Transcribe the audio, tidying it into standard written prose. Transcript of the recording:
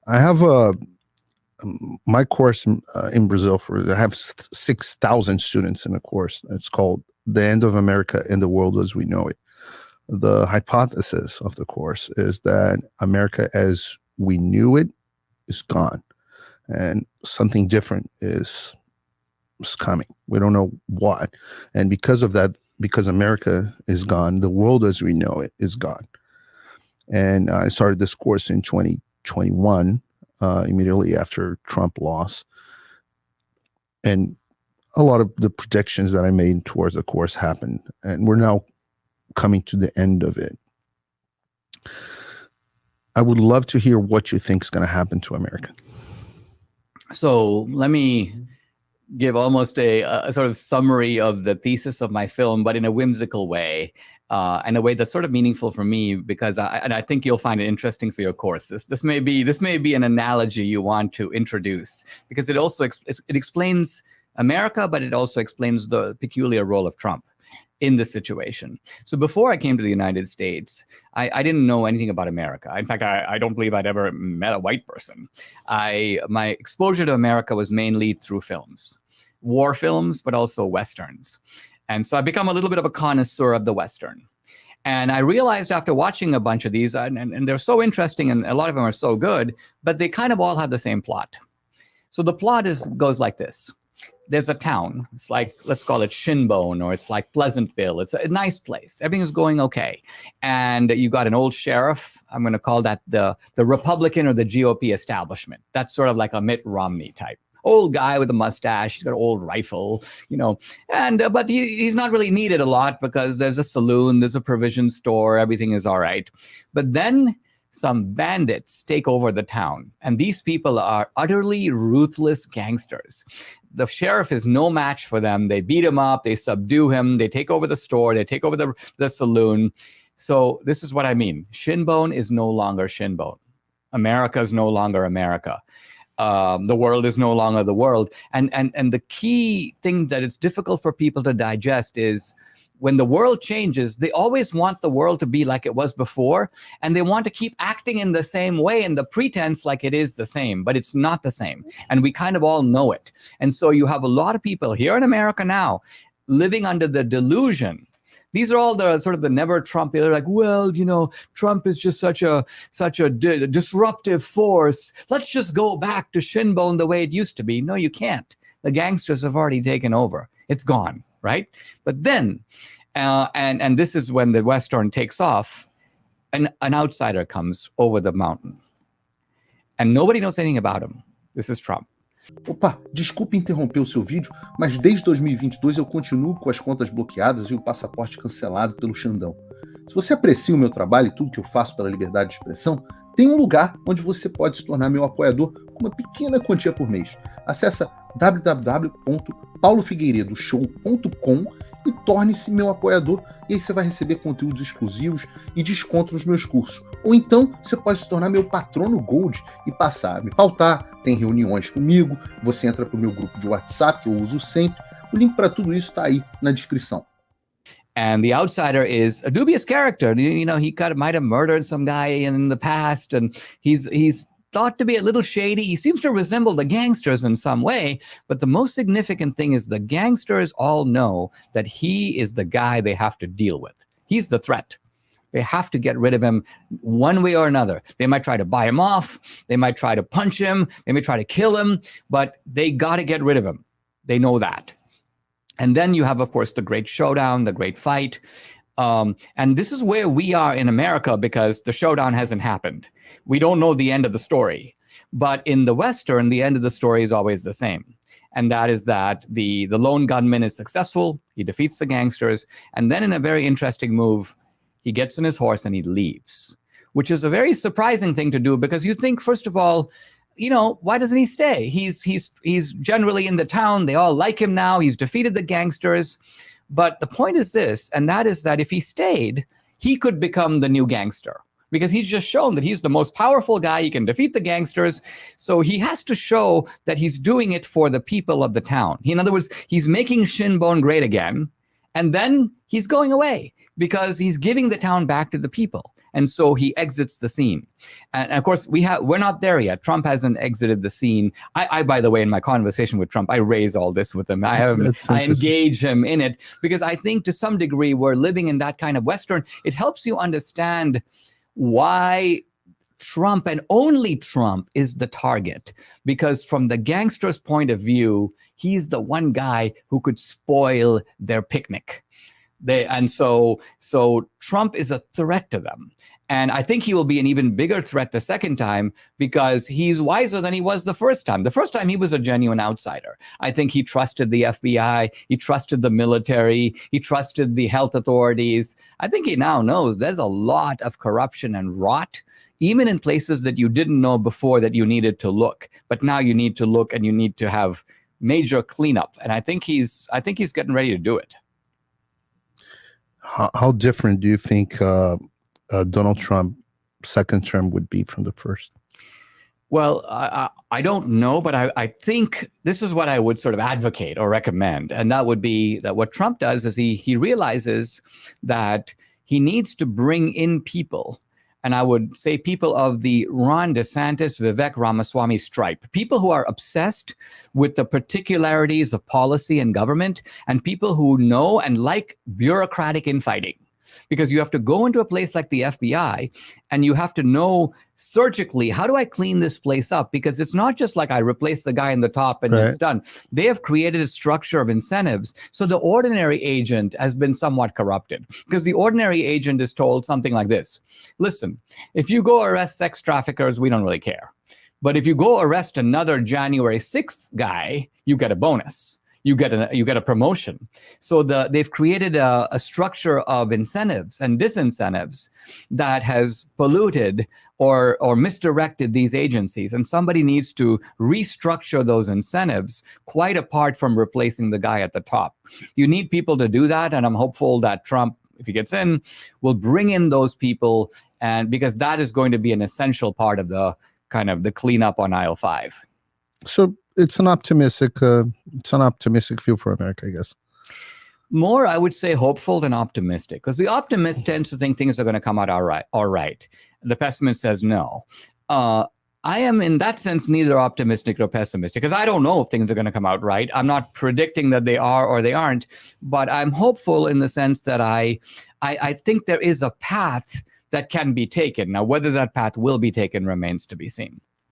I have my course in Brazil I have 6,000 students in a course. It's called The End of America and the World as We Know It. The hypothesis of the course is that America as we knew it is gone, and something different is coming. We don't know what. And because of that, because America is gone, the world as we know it is gone. And I started this course in 2021, immediately after Trump lost. And a lot of the predictions that I made towards the course happened. And we're now coming to the end of it. I would love to hear what you think is going to happen to America. So let me give almost a sort of summary of the thesis of my film, but in a whimsical way, in a way that's sort of meaningful for me, because I think you'll find it interesting for your course. This may be an analogy you want to introduce, because it also it explains America, but it also explains the peculiar role of Trump in this situation. So before I came to the United States, I didn't know anything about America. In fact, I don't believe I'd ever met a white person. My exposure to America was mainly through films, war films, but also Westerns. And so I've become a little bit of a connoisseur of the Western. And I realized after watching a bunch of these, and they're so interesting, and a lot of them are so good, but they kind of all have the same plot. So the plot goes like this. There's a town. It's like, let's call it Shinbone, or it's like Pleasantville. It's a nice place. Everything is going okay. And you got an old sheriff. I'm going to call that the Republican or the GOP establishment. That's sort of like a Mitt Romney type. Old guy with a mustache. He's got an old rifle, and but he's not really needed a lot because there's a saloon, there's a provision store, everything is all right. But then some bandits take over the town, and these people are utterly ruthless gangsters. The sheriff is no match for them. They beat him up, they subdue him, they take over the store, they take over the saloon. So this is what I mean. Shinbone is no longer Shinbone. America is no longer America. The world is no longer the world. And the key thing that it's difficult for people to digest is when the world changes, they always want the world to be like it was before, and they want to keep acting in the same way and the pretense like it is the same, but it's not the same. And we kind of all know it. And so you have a lot of people here in America now living under the delusion. These are all the sort of the never Trump. They're like, well, Trump is just such a disruptive force. Let's just go back to Shinbone the way it used to be. No, you can't. The gangsters have already taken over. It's gone, right? But then, and this is when the Western takes off, an outsider comes over the mountain. And nobody knows anything about him. This is Trump. Opa, desculpe interromper o seu vídeo, mas desde 2022 eu continuo com as contas bloqueadas e o passaporte cancelado pelo Xandão. Se você aprecia o meu trabalho e tudo que eu faço pela liberdade de expressão, tem um lugar onde você pode se tornar meu apoiador com uma pequena quantia por mês. Acesse www.paulofigueiredoshow.com e torne-se meu apoiador, e aí você vai receber conteúdos exclusivos e desconto nos meus cursos. Ou então, você pode se tornar meu patrono Gold e passar a me pautar, tem reuniões comigo, você entra para o meu grupo de WhatsApp, que eu uso sempre. O link para tudo isso está aí na descrição. And the outsider is a dubious character. He might have murdered some guy in the past, and he's thought to be a little shady. He seems to resemble the gangsters in some way, but the most significant thing is the gangsters all know that he is the guy they have to deal with. He's the threat. They have to get rid of him one way or another. They might try to buy him off. They might try to punch him. They may try to kill him, but they got to get rid of him. They know that. And then you have, of course, the great showdown, the great fight. And this is where we are in America because the showdown hasn't happened. We don't know the end of the story. But in the Western, the end of the story is always the same. And that is that the lone gunman is successful. He defeats the gangsters. And then in a very interesting move, he gets on his horse and he leaves, which is a very surprising thing to do because you think, first of all, why doesn't he stay? He's generally in the town. They all like him now. He's defeated the gangsters. But the point is this, and that is that if he stayed, he could become the new gangster because he's just shown that he's the most powerful guy. He can defeat the gangsters. So he has to show that he's doing it for the people of the town. In other words, he's making Shinbone great again. And then he's going away because he's giving the town back to the people. And so he exits the scene. And of course, we're not there yet. Trump hasn't exited the scene. I, by the way, in my conversation with Trump, I raise all this with him. I engage him in it because I think to some degree we're living in that kind of Western. It helps you understand why Trump and only Trump is the target, because from the gangster's point of view, he's the one guy who could spoil their picnic. So Trump is a threat to them. And I think he will be an even bigger threat the second time because he's wiser than he was the first time. The first time he was a genuine outsider. I think he trusted the FBI, he trusted the military, he trusted the health authorities. I think he now knows there's a lot of corruption and rot, even in places that you didn't know before that you needed to look. But now you need to look and you need to have major cleanup. And I think he's getting ready to do it. How different do you think Donald Trump's second term would be from the first? Well, I don't know, but I think this is what I would sort of advocate or recommend. And that would be that what Trump does is he realizes that he needs to bring in people. And I would say people of the Ron DeSantis, Vivek Ramaswamy stripe, people who are obsessed with the particularities of policy and government, and people who know and like bureaucratic infighting. Because you have to go into a place like the FBI and you have to know surgically, how do I clean this place up? Because it's not just like I replace the guy in the top and it's done. They have created a structure of incentives. So the ordinary agent has been somewhat corrupted because the ordinary agent is told something like this. Listen, if you go arrest sex traffickers, we don't really care. But if you go arrest another January 6th guy, you get a bonus. You get a promotion. So they've created a structure of incentives and disincentives that has polluted or misdirected these agencies. And somebody needs to restructure those incentives quite apart from replacing the guy at the top. You need people to do that. And I'm hopeful that Trump, if he gets in, will bring in those people. And because that is going to be an essential part of the kind of the cleanup on aisle 5. So it's an optimistic view for America, I guess. More, I would say, hopeful than optimistic, because the optimist tends to think things are going to come out all right. The pessimist says no. I am, in that sense, neither optimistic nor pessimistic, because I don't know if things are going to come out right. I'm not predicting that they are or they aren't, but I'm hopeful in the sense that I think there is a path that can be taken. Now, whether that path will be taken remains to be seen.